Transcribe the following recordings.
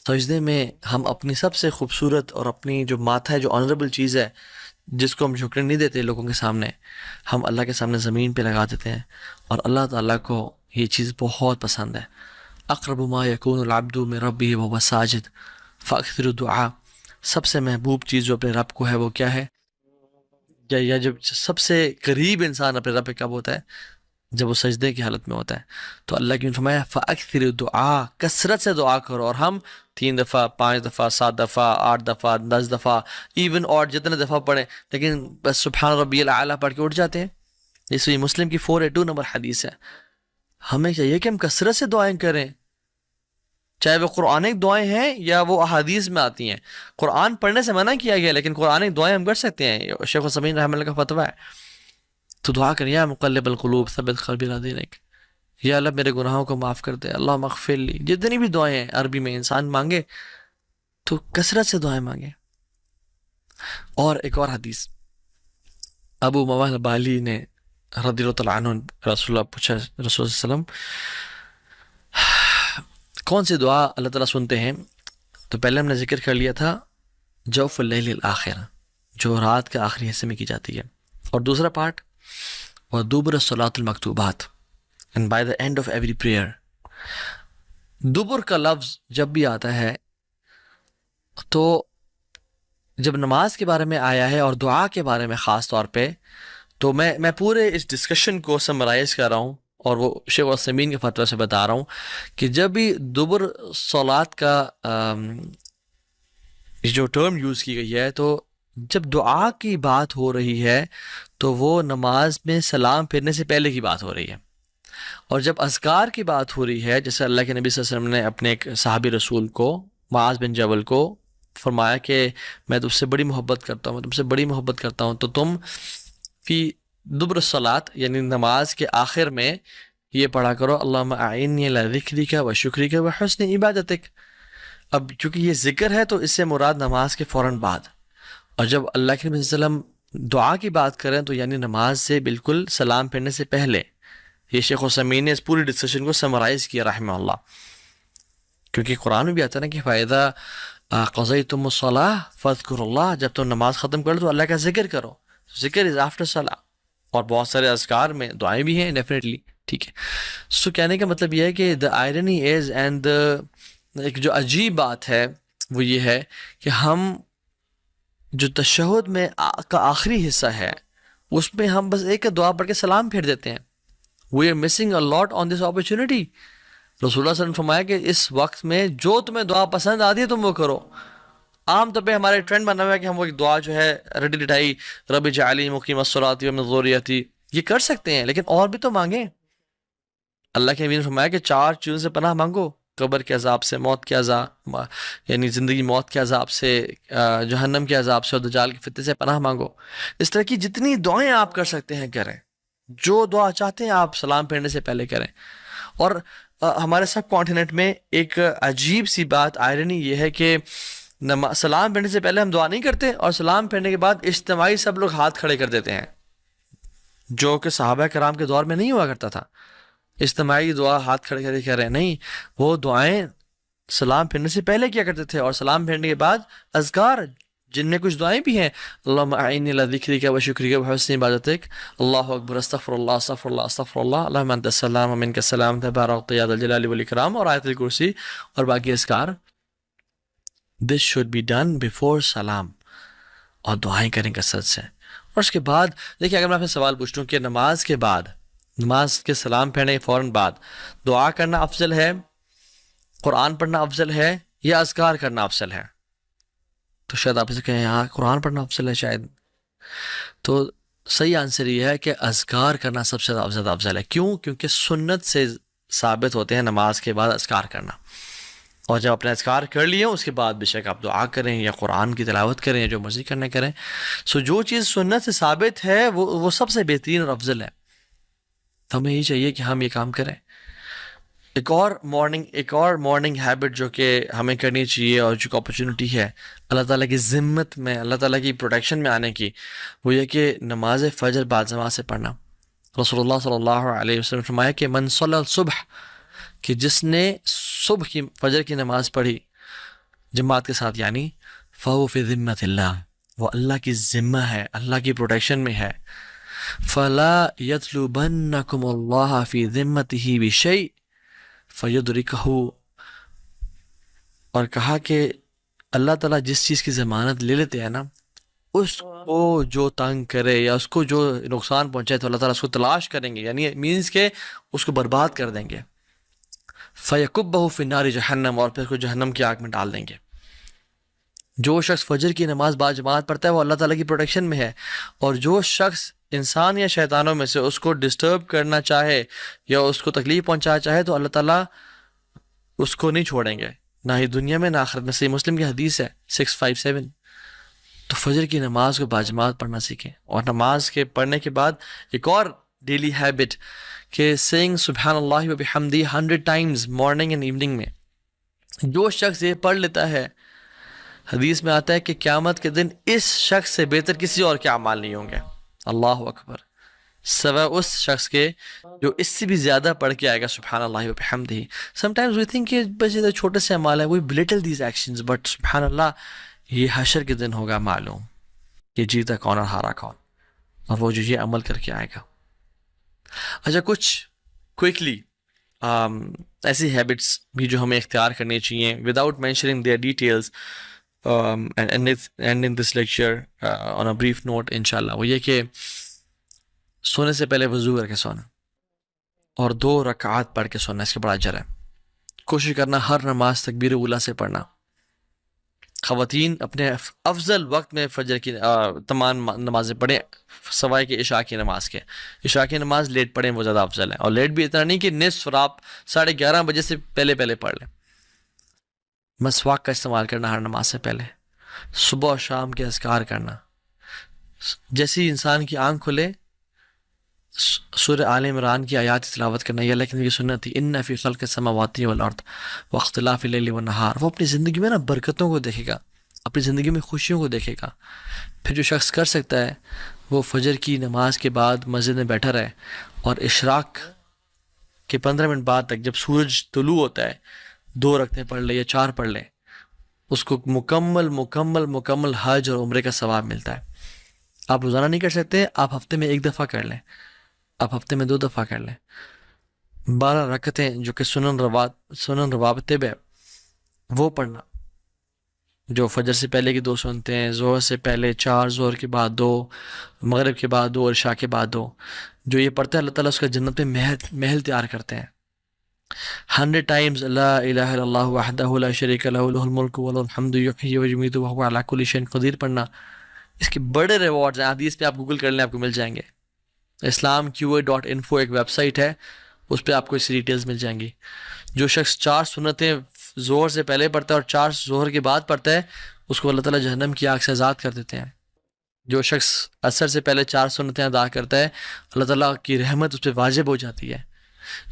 سجدے میں ہم اپنی سب سے خوبصورت اور اپنی جو ماتھا ہے، جو آنریبل چیز ہے، جس کو ہم جھکنے نہیں دیتے لوگوں کے سامنے، ہم اللہ کے سامنے زمین پہ لگا دیتے ہیں، اور اللہ تعالیٰ کو یہ چیز بہت پسند ہے۔ اقرب ما یکون العبد من ربہ وهو ساجد فاکثر الدعاء، سب سے محبوب چیز جو اپنے رب کو ہے وہ کیا ہے؟ یا جب سب سے قریب انسان اپنے رب پہ کب ہوتا ہے؟ جب وہ سجدے کی حالت میں ہوتا ہے۔ تو اللہ کی نے فرمایا فاکثر الدعاء، کثرت سے دعا کرو، اور ہم 3 دفعہ، 5 دفعہ، 7 دفعہ، 8 دفعہ، 10 دفعہ، ایون اور جتنے دفعہ پڑھیں، لیکن بس سبحان ربی الاعلیٰ پڑھ کے اٹھ جاتے ہیں۔ اس لیے مسلم کی 482 نمبر حدیث ہے۔ ہمیں چاہیے کہ ہم کثرت سے دعائیں کریں، چاہے وہ قرآنک دعائیں ہیں یا وہ احادیث میں آتی ہیں۔ قرآن پڑھنے سے منع کیا گیا، لیکن قرآنک دعائیں ہم کر سکتے ہیں، شیخ عثیمین رحمہ اللہ کا فتویٰ ہے۔ تو دعا کریں، یا مقلب القلوب ثبت قلبی علی دینک، یا اللہ میرے گناہوں کو معاف کر دے، اللہم اغفر لی، جتنی بھی دعائیں ہیں عربی میں انسان مانگے تو کثرت سے دعائیں مانگے۔ اور ایک اور حدیث، ابو موال بالی نے رضی اللہ تعالیٰ عنہ رسول اللہ پوچھا، رسول اللہ صلی اللہ علیہ وسلم کون سی دعا اللہ تعالیٰ سنتے ہیں؟ تو پہلے ہم نے ذکر کر لیا تھا جوف اللیل الآخر، جو رات کے آخری حصے میں کی جاتی ہے، اور دوسرا پارٹ وَدُبُرَ الصَّلَاةُ الْمَكْتُوبَاتِ and by the end of every prayer۔ دبر کا لفظ جب بھی آتا ہے تو جب نماز کے بارے میں آیا ہے اور دعا کے بارے میں خاص طور پہ، تو میں پورے اس ڈسکشن کو سمرائز کر رہا ہوں، اور وہ شیخ عثیمین کے فتویٰ سے بتا رہا ہوں کہ جب بھی دبر صلات کا جو ٹرم یوز کی گئی ہے، تو جب دعا کی بات ہو رہی ہے تو وہ نماز میں سلام پھرنے سے پہلے کی بات ہو رہی ہے، اور جب اذکار کی بات ہو رہی ہے، جیسے اللہ کے نبی صلی اللہ علیہ وسلم نے اپنے ایک صحابی رسول کو، معاذ بن جبل کو فرمایا کہ میں تم سے بڑی محبت کرتا ہوں، میں تم سے بڑی محبت کرتا ہوں، تو تم فی دبر الصلاۃ یعنی نماز کے آخر میں یہ پڑھا کرو اللہم اعنی علی ذکرک و شکرک و حسن عبادتک۔ اب چونکہ یہ ذکر ہے تو اس سے مراد نماز کے فوراً بعد، اور جب اللہ کے نبی صلی اللہ علیہ وسلم دعا کی بات کریں تو یعنی نماز سے بالکل سلام پھرنے سے پہلے۔ یہ شیخ عثیمین نے اس پوری ڈسکشن کو سمرائز کیا رحمہ اللہ، کیونکہ قرآن میں بھی آتا ہے نا کہ فَإِذَا قَضَيْتُمُ الصَّلَاةَ فَاذْكُرُوا اللَّهَ، جب تم نماز ختم کر دو اللہ کا ذکر کرو، ذکر از آفٹر صلاح، اور بہت سارے اذکار میں دعائیں بھی ہیں ڈیفینیٹلی، ٹھیک ہے۔ سو کہنے کا مطلب یہ ہے کہ the irony is and ایک جو عجیب بات ہے وہ یہ ہے کہ ہم جو تشہد میں کا آخری حصہ ہے اس میں ہم بس ایک دعا پڑھ کے سلام پھیر دیتے ہیں۔ We are missing a lot on this opportunity۔ رسول اللہ صلی اللہ علیہ وسلم نے فرمایا کہ اس وقت میں جو تمہیں دعا پسند آتی ہے تم وہ کرو۔ عام طور پہ ہمارے ٹرینڈ بنا ہوا ہے کہ ہم وہ ایک دعا جو ہے رٹی رٹائی رب اجعلنی مقیم الصلاۃ ومن ذریتی، یہ کر سکتے ہیں، لیکن اور بھی تو مانگیں۔ اللہ کے نبی نے فرمایا کہ 4 چیزوں سے پناہ مانگو، قبر کے عذاب سے، موت کے عذاب یعنی زندگی موت کے عذاب سے، جہنم کے عذاب سے، اور دجال کے فتنے سے پناہ مانگو۔ اس طرح کی جتنی دعائیں آپ کر سکتے ہیں کریں، جو دعا چاہتے ہیں آپ سلام پھیرنے سے پہلے کریں۔ اور ہمارے سب کانٹیننٹ میں ایک عجیب سی بات آئرنی یہ ہے کہ سلام پھیرنے سے پہلے ہم دعا نہیں کرتے، اور سلام پھیرنے کے بعد اجتماعی سب لوگ ہاتھ کھڑے کر دیتے ہیں، جو کہ صحابہ کرام کے دور میں نہیں ہوا کرتا تھا۔ اجتماعی دعا ہاتھ کھڑے کر کے کہہ رہے ہیں، نہیں، وہ دعائیں سلام پھیرنے سے پہلے کیا کرتے تھے، اور سلام پھیرنے کے بعد اذکار جن میں کچھ دعائیں بھی ہیں، اللہم اعنی علی ذکرک و شکرک و حسن عبادتک، اللہ اکبر، استغفر اللہ استغفر اللہ استغفر اللہ، اللہم انت السلام و منک السلام تبارکت یا ذا الجلال والاکرام، اور آیت الکرسی اور باقی اذکار۔ This should be done before سلام، اور دعائیں کریں کثرت سے۔ اور اس کے بعد دیکھیں، اگر میں آپ سے سوال پوچھ لوں کہ نماز کے بعد، نماز کے سلام پھیرنے کے فوراً بعد دعا کرنا افضل ہے، قرآن پڑھنا افضل ہے، یا اذکار کرنا افضل ہے، تو شاید آپ اسے کہیں ہاں قرآن پڑھنا افضل ہے شاید۔ تو صحیح آنسر یہ ہے کہ اذکار کرنا سب سے زیادہ افضل ہے۔ کیوں؟ کیونکہ سنت سے ثابت ہوتے ہیں نماز کے بعد اذکار کرنا، اور جب اپنے اذکار کر لیے اس کے بعد بے شک آپ دعا کریں یا قرآن کی تلاوت کریں یا جو مرضی کرنا کریں۔ سو جو چیز سنت سے ثابت ہے وہ سب سے بہترین اور افضل ہے، تو ہمیں یہ چاہیے کہ ہم یہ کام کریں۔ ایک اور مارننگ ہیبٹ جو کہ ہمیں کرنی چاہیے، اور جو اپرچونٹی ہے اللہ تعالیٰ کی ذمت میں، اللہ تعالیٰ کی پروٹیکشن میں آنے کی، وہ یہ کہ نماز فجر باجماعت سے پڑھنا۔ رسول اللہ صلی اللہ علیہ وسلم نے فرمایا کہ من صلی الصبح، کہ جس نے صبح کی فجر کی نماز پڑھی، جماعت کے ساتھ، یعنی فَهُوَ فِي ذِمَّةِ اللَّهِ، وہ اللہ کی ذمہ ہے، اللہ کی پروٹیکشن میں ہے. فَلَا يَطْلُبَنَّكُمُ اللَّهَ فِي ذِمَّتِهِ بِشَيْءٍ فَيُدْرِكَهُ، اور کہا کہ اللہ تعالیٰ جس چیز کی ضمانت لے لیتے ہیں نا، اس کو جو تنگ کرے یا اس کو جو نقصان پہنچائے تو اللہ تعالیٰ اس کو تلاش کریں گے، یعنی مینز کہ اس کو برباد کر دیں گے. فَيَكُبَّهُ فِي النَّارِ جَهَنَّمَ، اور پھر اس کو جہنم کی آگ میں ڈال دیں گے. جو شخص فجر کی نماز باجماعت پڑھتا ہے وہ اللہ تعالیٰ کی پروٹیکشن میں ہے، اور جو شخص انسان یا شیطانوں میں سے اس کو ڈسٹرب کرنا چاہے یا اس کو تکلیف پہنچانا چاہے تو اللہ تعالیٰ اس کو نہیں چھوڑیں گے، نہ ہی دنیا میں نہ آخرت میں. صحیح مسلم کی حدیث ہے 657. تو فجر کی نماز کو باجماعت پڑھنا سیکھیں، اور نماز کے پڑھنے کے بعد ایک اور ڈیلی ہیبٹ کہ سینگ سبحان اللہ و بحمدی 100 ٹائمز مارننگ اینڈ ایوننگ میں. جو شخص یہ پڑھ لیتا ہے، حدیث میں آتا ہے کہ قیامت کے دن اس شخص سے بہتر کسی اور کے اعمال نہیں ہوں گے. اللہ اکبر، سوا اس شخص کے جو اس سے بھی زیادہ پڑھ کے آئے گا سبحان اللہ و بحمدہ. سم ٹائمز وی تھنک کہ بس یہ چھوٹے سے اعمال ہیں، وی بلیٹل دیز ایکشنز، بٹ سبحان اللہ یہ حشر کے دن ہوگا معلوم کہ جیتا کون اور ہارا کون، اور وہ جو یہ عمل کر کے آئے گا. اچھا، کچھ کوئکلی ایسی ہیبٹس بھی جو ہمیں اختیار کرنی چاہیے without mentioning their details ending this lecture on a brief note انشاءاللہ، وہ یہ کہ سونے سے پہلے وضو کر کے سونا اور 2 رکعات پڑھ کے سونا، اس کا بڑا اجر ہے. کوشش کرنا ہر نماز تکبیر اولیٰ سے پڑھنا. خواتین اپنے افضل وقت میں فجر کی تمام نمازیں پڑھیں سوائے کہ عشاء کی نماز کے. عشاء کی نماز لیٹ پڑھیں، وہ زیادہ افضل ہے، اور لیٹ بھی اتنا نہیں کہ نصف رات 11:30 بجے سے پہلے پڑھ لیں. مسواک کا استعمال کرنا ہر نماز سے پہلے. صبح اور شام کے اذکار کرنا. جیسی انسان کی آنکھ کھلے سورہ آل عمران کی آیات تلاوت کرنا، یہ اللہ کی سنت تھی. ان فی خلق السماوات والارض واختلاف اللیل والنہار. وہ اپنی زندگی میں نا برکتوں کو دیکھے گا، اپنی زندگی میں خوشیوں کو دیکھے گا. پھر جو شخص کر سکتا ہے وہ فجر کی نماز کے بعد مسجد میں بیٹھا رہے اور اشراق کے 15 منٹ بعد تک جب سورج طلوع ہوتا ہے 2 رکعتیں پڑھ لے یا 4 پڑھ لے، اس کو مکمل حج اور عمرے کا ثواب ملتا ہے. آپ روزانہ نہیں کر سکتے، آپ ہفتے میں 1 دفعہ کر لیں، آپ ہفتے میں 2 دفعہ کر لیں. 12 رکعتیں جو کہ سنن رواتب ہے وہ پڑھنا، جو فجر سے پہلے کی 2 سنتے ہیں، ظہر سے پہلے 4، ظہر کے بعد 2، مغرب کے بعد 2 اور عشاء کے بعد 2. جو یہ پڑھتا ہے اللہ تعالیٰ اس کا جنت میں محل تیار کرتے ہیں. 100 ٹائمز لا الہ الا اللہ وحدہ لا شریک لہ لہ الملک وله الحمد یحیی ویمیت وهو علی کل شیء قدیر پڑھنا. اس کے بڑے ریوارڈز ہیں، حدیث پہ آپ گوگل کر لیں آپ کو مل جائیں گے. islamqa.info ایک ویب سائٹ ہے، اس پہ آپ کو اس ڈیٹیلز مل جائیں گی. جو شخص 4 سنتیں ظہر سے پہلے پڑھتا ہے اور 4 ظہر کے بعد پڑھتا ہے، اس کو اللہ تعالیٰ جہنم کی آگ سے آزاد کر دیتے ہیں. جو شخص عصر سے پہلے 4 سنتیں ادا کرتا ہے، اللہ تعالیٰ کی رحمت اس پہ واجب ہو جاتی ہے.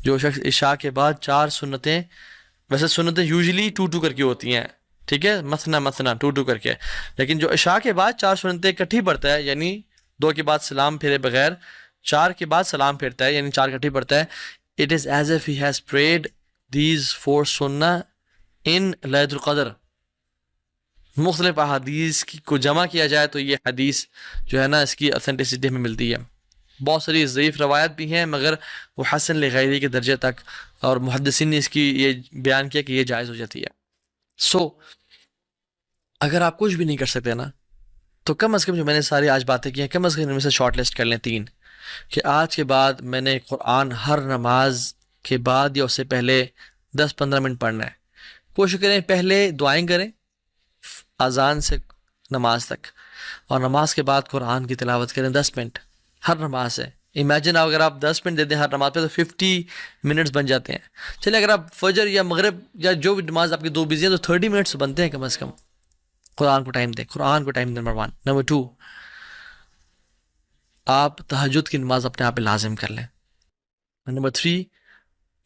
جو شخص عشاء کے بعد 4 سنتیں، ویسے سنتیں یوزلی 2 کر کے ہوتی ہیں، ٹھیک ہے، مثنا 2 کر کے، لیکن جو عشاء کے بعد 4 سنتیں اکٹھی پڑھتا ہے، یعنی 2 کے بعد سلام پھیرے بغیر 4 کے بعد سلام پھیرتا ہے، یعنی 4 اکٹھی پڑھتا ہے. It is as if he has prayed these 4 sunnah in لیلۃ القدر. مختلف احادیث کو جمع کیا جائے تو یہ حدیث جو ہے نا اس کی اتھینٹسٹی ہمیں ملتی ہے. بہت ساری ضعیف روایت بھی ہیں مگر وہ حسن لغیری کے درجے تک، اور محدثین نے اس کی یہ بیان کیا کہ یہ جائز ہو جاتی ہے. اگر آپ کچھ بھی نہیں کر سکتے نا تو کم از کم جو میں نے ساری آج باتیں کی ہیں کم از کم ان میں سے شارٹ لسٹ کر لیں 3، کہ آج کے بعد میں نے قرآن ہر نماز کے بعد یا اس سے پہلے 10-15 منٹ پڑھنا ہے. کوشش کریں پہلے دعائیں کریں اذان سے نماز تک، اور نماز کے بعد قرآن کی تلاوت کریں 10 منٹ ہر نماز سے. امیجن اگر آپ 10 منٹ دے دیں ہر نماز پہ تو 50 منٹس بن جاتے ہیں. چلیں اگر آپ فجر یا مغرب یا جو بھی نماز آپ کی 2 بزی ہیں تو 30 منٹس بنتے ہیں کم از کم. قرآن کو ٹائم دیں، قرآن کو ٹائم. نمبر 1. نمبر 2، آپ تہجد کی نماز اپنے آپ پہ لازم کر لیں. نمبر 3،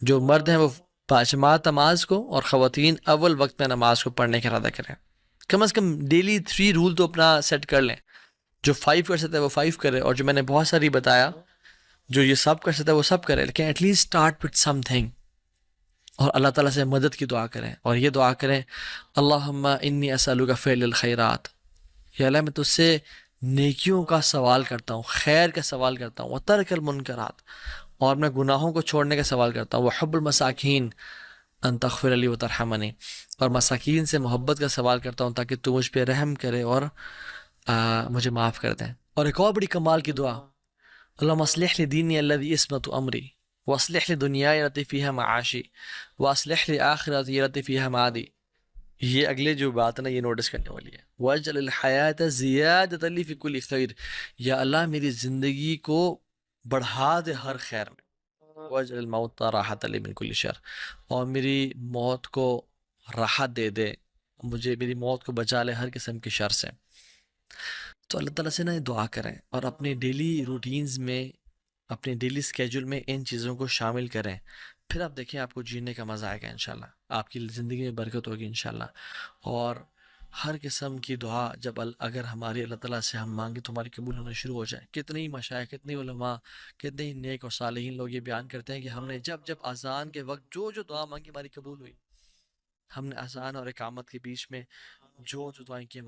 جو مرد ہیں وہ باجماعت نماز کو، اور خواتین اول وقت میں نماز کو پڑھنے کا ارادہ کریں. کم از کم ڈیلی 3 رول تو اپنا سیٹ کر لیں. جو 5 کر سکتا ہے وہ 5 کرے، اور جو میں نے بہت ساری بتایا جو یہ سب کر سکتا ہے وہ سب کرے، لیکن at least start with something. اور اللہ تعالیٰ سے مدد کی دعا کریں، اور یہ دعا کریں اللہم انی اسألک فعل الخیرات، یا اللہ میں تجھ سے نیکیوں کا سوال کرتا ہوں، خیر کا سوال کرتا ہوں، وترک المنکرات، اور میں گناہوں کو چھوڑنے کا سوال کرتا ہوں، وحب المساکین ان تغفر لی وترحمنی، اور مساکین سے محبت کا سوال کرتا ہوں تاکہ تو مجھ پہ رحم کرے اور مجھے معاف کر دیں۔ اور ایک اور بڑی کمال کی دعا، اللہم اصلح لی دینی الذی عصمت امری واصلح لی دنیای التی فیہا معاشی واصلح لی آخرتی التی فیہا معادی۔ یہ اگلے جو بات ہے نا یہ نوٹس کرنے والی ہے، وَاجْعَلِ الْحَيَاةَ زِيَادَةً لِّي فِي كُلِّ خَيْرٍ، یا اللہ میری زندگی کو بڑھا دے ہر خیر میں، وَاجْعَلِ الْمَوْتَ رَاحَةً لِّي مِن كُلِّ شَرٍ، اور میری موت کو راحت دے دے، مجھے میری موت کو بچا لے ہر قسم کی شر سے۔ تو اللہ تعالیٰ سے نا یہ دعا کریں، اور اپنے ڈیلی روٹینز میں، اپنے ڈیلی اسکیجول میں ان چیزوں کو شامل کریں، پھر آپ دیکھیں آپ کو جینے کا مزہ آئے گا انشاءاللہ، آپ کی زندگی میں برکت ہوگی انشاءاللہ۔ اور ہر قسم کی دعا جب اگر ہماری اللہ تعالیٰ سے ہم مانگیں تو ہماری قبول ہونا شروع ہو جائے۔ کتنے ہی مشائخ، کتنے علماء، کتنے ہی نیک اور صالحین لوگ یہ بیان کرتے ہیں کہ ہم نے جب جب اذان کے وقت جو جو دعا مانگی ہماری قبول ہوئی، ہم نے اذان اور اقامت کے بیچ میں جو جو دعائیں کی